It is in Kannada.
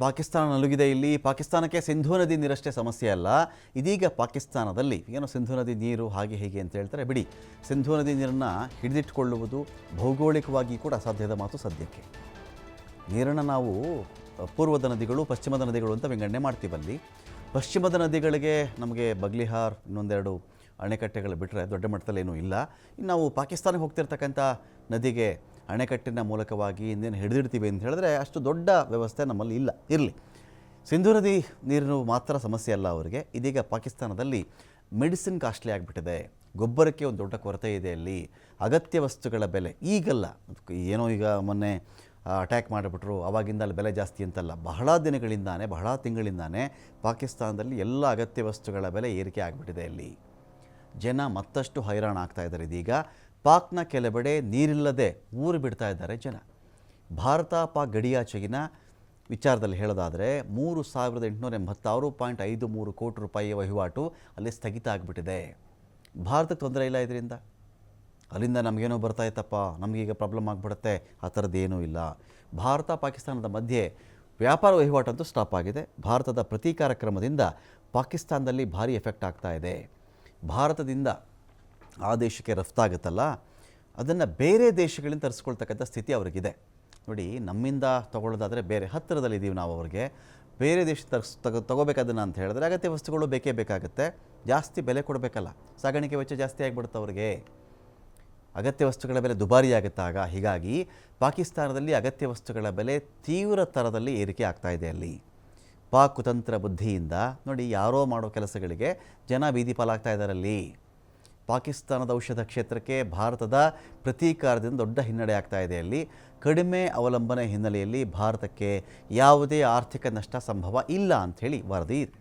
ಪಾಕಿಸ್ತಾನ ನಲುಗಿದೆ. ಇಲ್ಲಿ ಪಾಕಿಸ್ತಾನಕ್ಕೆ ಸಿಂಧೂ ನದಿ ನೀರಷ್ಟೇ ಸಮಸ್ಯೆ ಅಲ್ಲ, ಇದೀಗ ಪಾಕಿಸ್ತಾನದಲ್ಲಿ ಏನೋ ಸಿಂಧೂ ನದಿ ನೀರು ಹಾಗೆ ಹೀಗೆ ಅಂತ ಹೇಳ್ತಾರೆ. ಬಿಡಿ, ಸಿಂಧೂ ನದಿ ನೀರನ್ನು ಹಿಡಿದಿಟ್ಟುಕೊಳ್ಳುವುದು ಭೌಗೋಳಿಕವಾಗಿ ಕೂಡ ಅಸಾಧ್ಯದ ಮಾತು ಸದ್ಯಕ್ಕೆ. ನೀರನ್ನು ನಾವು ಪೂರ್ವದ ನದಿಗಳು, ಪಶ್ಚಿಮದ ನದಿಗಳು ಅಂತ ವಿಂಗಡಣೆ ಮಾಡ್ತೀವಲ್ಲಿ. ಪಶ್ಚಿಮದ ನದಿಗಳಿಗೆ ನಮಗೆ ಬಗ್ಲಿಹಾರ್ ಇನ್ನೊಂದೆರಡು ಅಣೆಕಟ್ಟೆಗಳು ಬಿಟ್ಟರೆ ದೊಡ್ಡ ಮಟ್ಟದಲ್ಲೇನೂ ಇಲ್ಲ. ಇನ್ನು ನಾವು ಪಾಕಿಸ್ತಾನಕ್ಕೆ ಹೋಗ್ತಿರ್ತಕ್ಕಂಥ ನದಿಗೆ ಅಣೆಕಟ್ಟಿನ ಮೂಲಕವಾಗಿ ಇನ್ನೇನು ಹಿಡಿದಿಡ್ತೀವಿ ಅಂತ ಹೇಳಿದ್ರೆ ಅಷ್ಟು ದೊಡ್ಡ ವ್ಯವಸ್ಥೆ ನಮ್ಮಲ್ಲಿ ಇರಲಿ. ಸಿಂಧೂ ನದಿ ನೀರು ಮಾತ್ರ ಸಮಸ್ಯೆ ಅಲ್ಲ ಅವರಿಗೆ. ಇದೀಗ ಪಾಕಿಸ್ತಾನದಲ್ಲಿ ಮೆಡಿಸಿನ್ ಕಾಸ್ಟ್ಲಿ ಆಗಿಬಿಟ್ಟಿದೆ, ಗೊಬ್ಬರಕ್ಕೆ ಒಂದು ದೊಡ್ಡ ಕೊರತೆ ಇದೆ. ಅಲ್ಲಿ ಅಗತ್ಯ ವಸ್ತುಗಳ ಬೆಲೆ ಈಗಲ್ಲ, ಏನೋ ಈಗ ಮೊನ್ನೆ ಅಟ್ಯಾಕ್ ಮಾಡಿಬಿಟ್ರು ಆವಾಗಿಂದ ಅಲ್ಲಿ ಬೆಲೆ ಜಾಸ್ತಿ ಅಂತಲ್ಲ, ಬಹಳ ದಿನಗಳಿಂದಾನೇ, ಬಹಳ ತಿಂಗಳಿಂದಾನೇ ಪಾಕಿಸ್ತಾನದಲ್ಲಿ ಎಲ್ಲ ಅಗತ್ಯ ವಸ್ತುಗಳ ಬೆಲೆ ಏರಿಕೆ ಆಗಿಬಿಟ್ಟಿದೆ. ಅಲ್ಲಿ ಜನ ಮತ್ತಷ್ಟು ಹೈರಾಣ ಆಗ್ತಾ ಇದ್ದಾರೆ. ಇದೀಗ ಪಾಕ್ನ ಕೆಲವೆಡೆ ನೀರಿಲ್ಲದೆ ಊರು ಬಿಡ್ತಾ ಇದ್ದಾರೆ ಜನ. ಭಾರತ ಪಾಕ್ ಗಡಿಯಾಚೆಗಿನ ವಿಚಾರದಲ್ಲಿ ಹೇಳೋದಾದರೆ 3,886.53 ಕೋಟಿ ರೂಪಾಯಿಯ ವಹಿವಾಟು ಅಲ್ಲಿ ಸ್ಥಗಿತ ಆಗಿಬಿಟ್ಟಿದೆ. ಭಾರತಕ್ಕೆ ತೊಂದರೆ ಇಲ್ಲ ಇದರಿಂದ. ಅಲ್ಲಿಂದ ನಮಗೇನೋ ಬರ್ತಾ ಇತ್ತಪ್ಪ, ನಮಗೀಗ ಪ್ರಾಬ್ಲಮ್ ಆಗಿಬಿಡುತ್ತೆ, ಆ ಥರದ್ದೇನೂ ಇಲ್ಲ. ಭಾರತ ಪಾಕಿಸ್ತಾನದ ಮಧ್ಯೆ ವ್ಯಾಪಾರ ವಹಿವಾಟಂತೂ ಸ್ಟಾಪ್ ಆಗಿದೆ. ಭಾರತದ ಪ್ರತೀಕಾರ ಕ್ರಮದಿಂದ ಪಾಕಿಸ್ತಾನದಲ್ಲಿ ಭಾರಿ ಎಫೆಕ್ಟ್ ಆಗ್ತಾ ಇದೆ. ಭಾರತದಿಂದ ಆ ದೇಶಕ್ಕೆ ರಫ್ತಾಗುತ್ತಲ್ಲ, ಅದನ್ನು ಬೇರೆ ದೇಶಗಳಿಂದ ತರಿಸ್ಕೊಳ್ತಕ್ಕಂಥ ಸ್ಥಿತಿ ಅವ್ರಿಗಿದೆ. ನೋಡಿ, ನಮ್ಮಿಂದ ತೊಗೊಳ್ಳೋದಾದರೆ ಬೇರೆ ಹತ್ತಿರದಲ್ಲಿದ್ದೀವಿ ನಾವು, ಅವ್ರಿಗೆ ಬೇರೆ ದೇಶ ತಗೋಬೇಕಾದನ್ನು ಅಂತ ಹೇಳಿದ್ರೆ ಅಗತ್ಯ ವಸ್ತುಗಳು ಬೇಕೇ ಬೇಕಾಗುತ್ತೆ, ಜಾಸ್ತಿ ಬೆಲೆ ಕೊಡಬೇಕಲ್ಲ, ಸಾಗಾಣಿಕೆ ವೆಚ್ಚ ಜಾಸ್ತಿ ಆಗಿಬಿಡುತ್ತೆ ಅವ್ರಿಗೆ, ಅಗತ್ಯ ವಸ್ತುಗಳ ಬೆಲೆ ದುಬಾರಿ ಆಗುತ್ತಾಗ. ಹೀಗಾಗಿ ಪಾಕಿಸ್ತಾನದಲ್ಲಿ ಅಗತ್ಯ ವಸ್ತುಗಳ ಬೆಲೆ ತೀವ್ರ ಥರದಲ್ಲಿ ಏರಿಕೆ ಆಗ್ತಾ ಇದೆ. ಅಲ್ಲಿ ಪಾಕ್ ಕುತಂತ್ರ ಬುದ್ಧಿಯಿಂದ ನೋಡಿ, ಯಾರೋ ಮಾಡೋ ಕೆಲಸಗಳಿಗೆ ಜನ ಬೀದಿ ಪಾಲಾಗ್ತಾ ಇದ್ದಾರಲ್ಲಿ. ಪಾಕಿಸ್ತಾನದ ಔಷಧ ಕ್ಷೇತ್ರಕ್ಕೆ ಭಾರತದ ಪ್ರತೀಕಾರದಿಂದ ದೊಡ್ಡ ಹಿನ್ನಡೆ ಆಗ್ತಾ ಇದೆ. ಅಲ್ಲಿ ಕಡಿಮೆ ಅವಲಂಬನೆ ಹಿನ್ನೆಲೆಯಲ್ಲಿ ಭಾರತಕ್ಕೆ ಯಾವುದೇ ಆರ್ಥಿಕ ನಷ್ಟ ಸಂಭವ ಇಲ್ಲ ಅಂಥೇಳಿ ವರದಿ ಇದೆ.